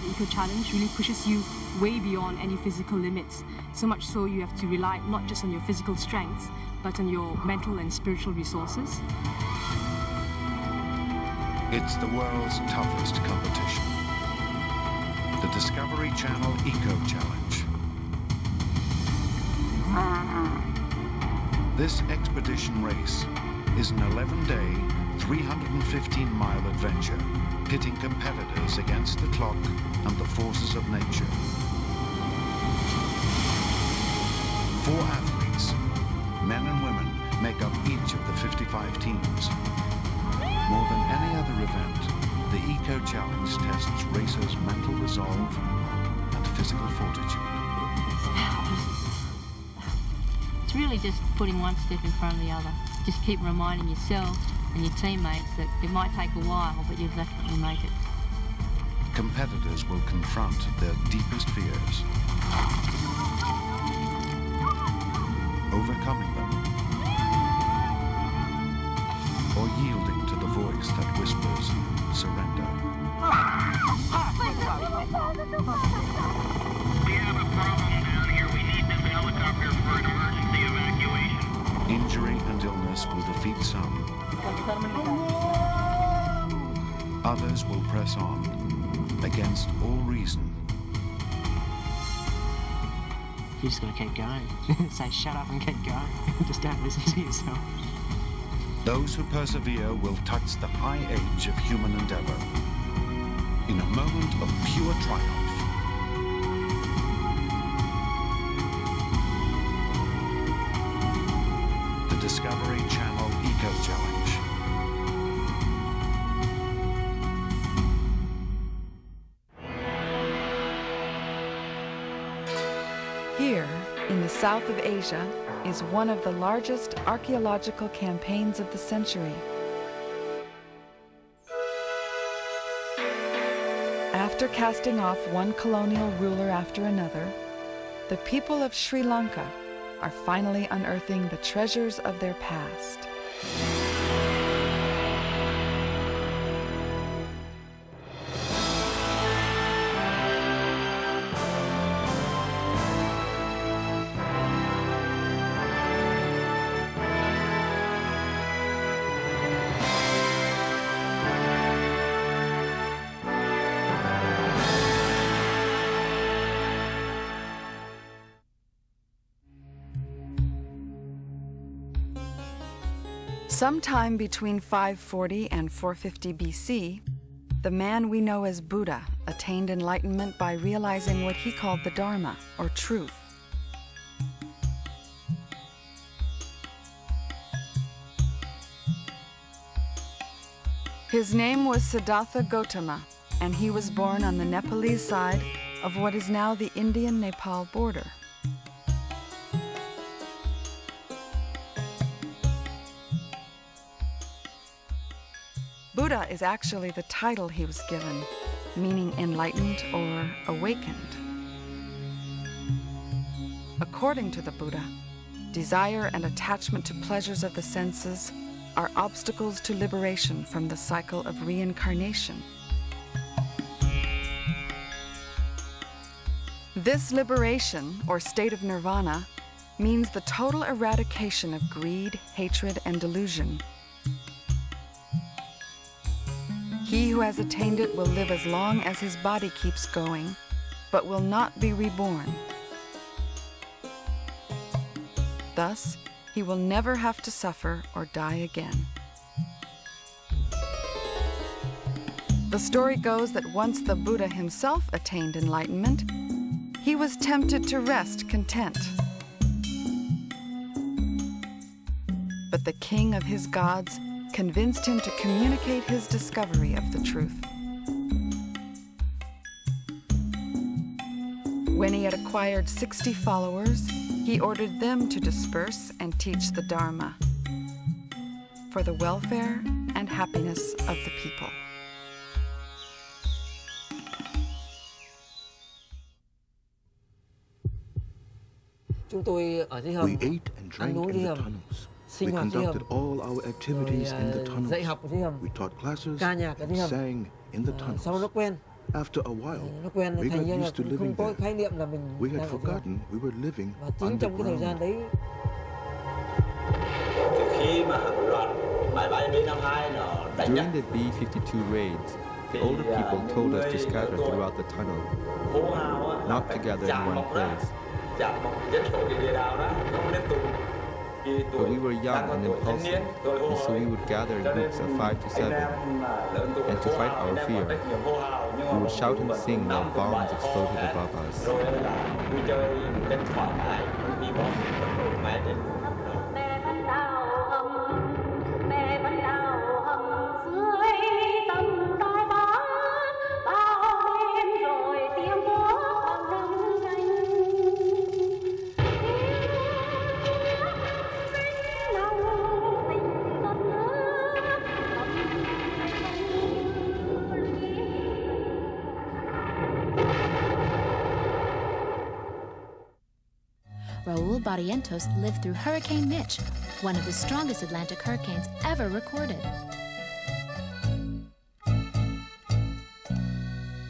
the Eco Challenge really pushes you way beyond any physical limits. So much so you have to rely not just on your physical strengths, but on your mental and spiritual resources. It's the world's toughest competition. The Discovery Channel Eco Challenge. This expedition race is an 11-day, 315-mile adventure, pitting competitors against the clock and the forces of nature. 4 athletes, men and women, make up each of the 55 teams. More than any other event, the Eco Challenge tests racers' mental resolve and physical fortitude. It's really just putting one step in front of the other. Just keep reminding yourself and your teammates that it might take a while, but you'll definitely make it. Competitors will confront their deepest fears, overcoming them, or yielding to the voice that whispers, surrender. We have a problem down here. We need this helicopter for an emergency evacuation. Injury and illness will defeat some. Others will press on, against all reason. You just gotta keep going. Say shut up and keep going. Just don't listen to yourself. Those who persevere will touch the high age of human endeavor in a moment of pure triumph. The Discovery Channel Eco Challenge. Here, in the south of Asia, is one of the largest archaeological campaigns of the century. After casting off one colonial ruler after another, the people of Sri Lanka are finally unearthing the treasures of their past. Sometime between 540 and 450 BC, the man we know as Buddha attained enlightenment by realizing what he called the Dharma, or truth. His name was Siddhartha Gautama, and he was born on the Nepalese side of what is now the Indian-Nepal border. Buddha is actually the title he was given, meaning enlightened or awakened. According to the Buddha, desire and attachment to pleasures of the senses are obstacles to liberation from the cycle of reincarnation. This liberation, or state of nirvana, means the total eradication of greed, hatred, and delusion. He who has attained it will live as long as his body keeps going, but will not be reborn. Thus, he will never have to suffer or die again. The story goes that once the Buddha himself attained enlightenment, he was tempted to rest content. But the king of his gods convinced him to communicate his discovery of the truth. When he had acquired 60 followers, he ordered them to disperse and teach the Dharma for the welfare and happiness of the people. We ate and drank in the tunnels. We conducted all our activities in the tunnels. We taught classes and sang in the tunnels. After a while, we got used to living there. We had forgotten we were living underground. During the B-52 raids, the older people told us to scatter throughout the tunnel, not to gather in one place. But we were young and impulsive, and so we would gather in groups of 5 to 7. And to fight our fear, we would shout and sing while bombs exploded above us. Raul Barrientos lived through Hurricane Mitch, one of the strongest Atlantic hurricanes ever recorded.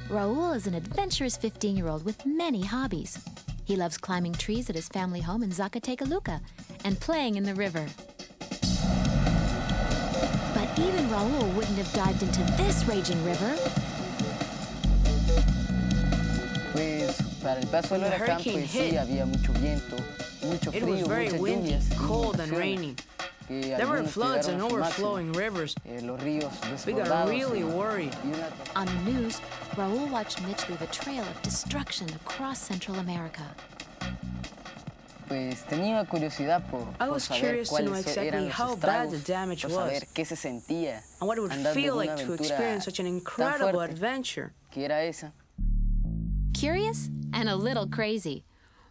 Raul is an adventurous 15-year-old with many hobbies. He loves climbing trees at his family home in Zacatecoluca and playing in the river. But even Raul wouldn't have dived into this raging river. Para el paso del huracán, pues sí, había mucho viento, mucho frío, it was very windy, lluvias, cold and rainy. There were floods and overflowing rivers. We got really worried. On the news, Raul watched Mitch leave a trail of destruction across Central America. Pues tenía curiosidad por saber cuáles eran los estragos, por saber qué se sentía and what it would feel like to experience such an incredible adventure. ¿Qué era esa? Curious and a little crazy,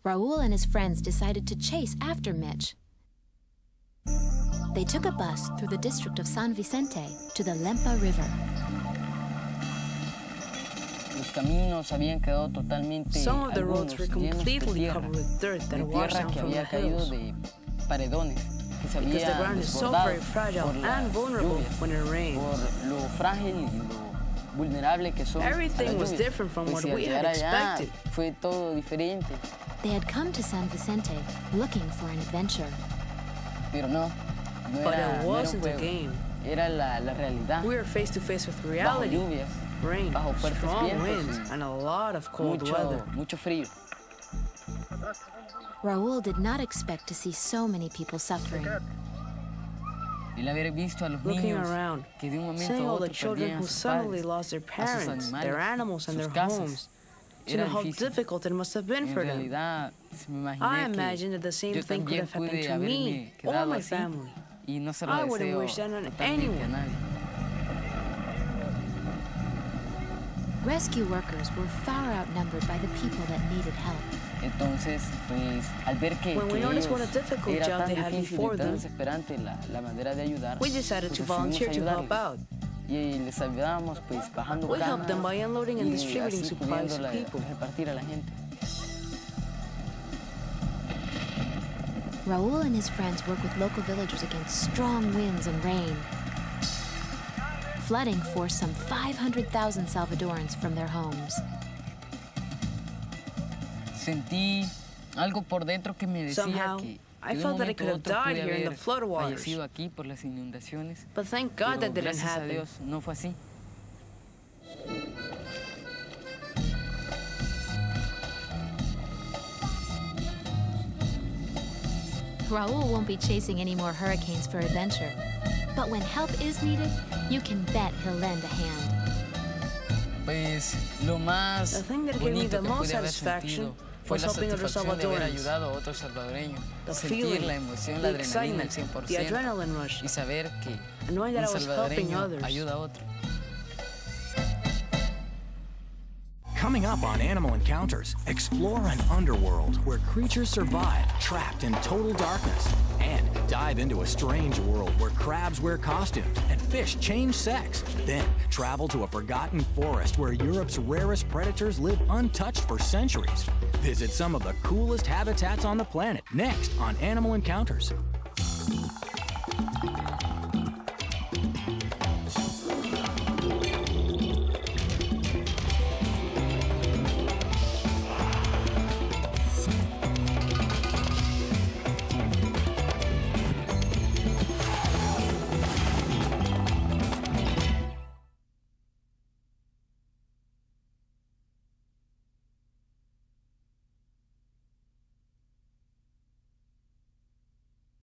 Raul and his friends decided to chase after Mitch. They took a bus through the district of San Vicente to the Lempa River. Some of the roads were completely covered with dirt that washed down from the hills. Because the ground is so very fragile and vulnerable when it rains. Everything was different from what we had expected. They had come to San Vicente looking for an adventure. But it wasn't a game. We were face to face with reality. Rain, strong winds, and a lot of cold weather. Raul did not expect to see so many people suffering. Looking around, seeing all the children who suddenly lost their parents, their animals, and their homes, to know how difficult it must have been for them. I imagine that the same thing could have happened to me or my family. I wouldn't wish that on anyone. Rescue workers were far outnumbered by the people that needed help. When we noticed what a difficult job they had before them, we decided to volunteer to help out. We helped them by unloading and distributing supplies to people. Raul and his friends work with local villagers against strong winds and rain. Flooding forced some 500,000 Salvadorans from their homes. Somehow, I felt that I could have died here in the flood waters. But thank God that didn't happen. Raul won't be chasing any more hurricanes for adventure. But when help is needed, you can bet he'll lend a hand. The thing that gave me the most satisfaction was helping other Salvadorans. The feeling, the excitement, the adrenaline rush, and knowing that I was helping others. Coming up on Animal Encounters, explore an underworld where creatures survive trapped in total darkness. And dive into a strange world where crabs wear costumes and fish change sex. Then travel to a forgotten forest where Europe's rarest predators live untouched for centuries. Visit some of the coolest habitats on the planet next on Animal Encounters.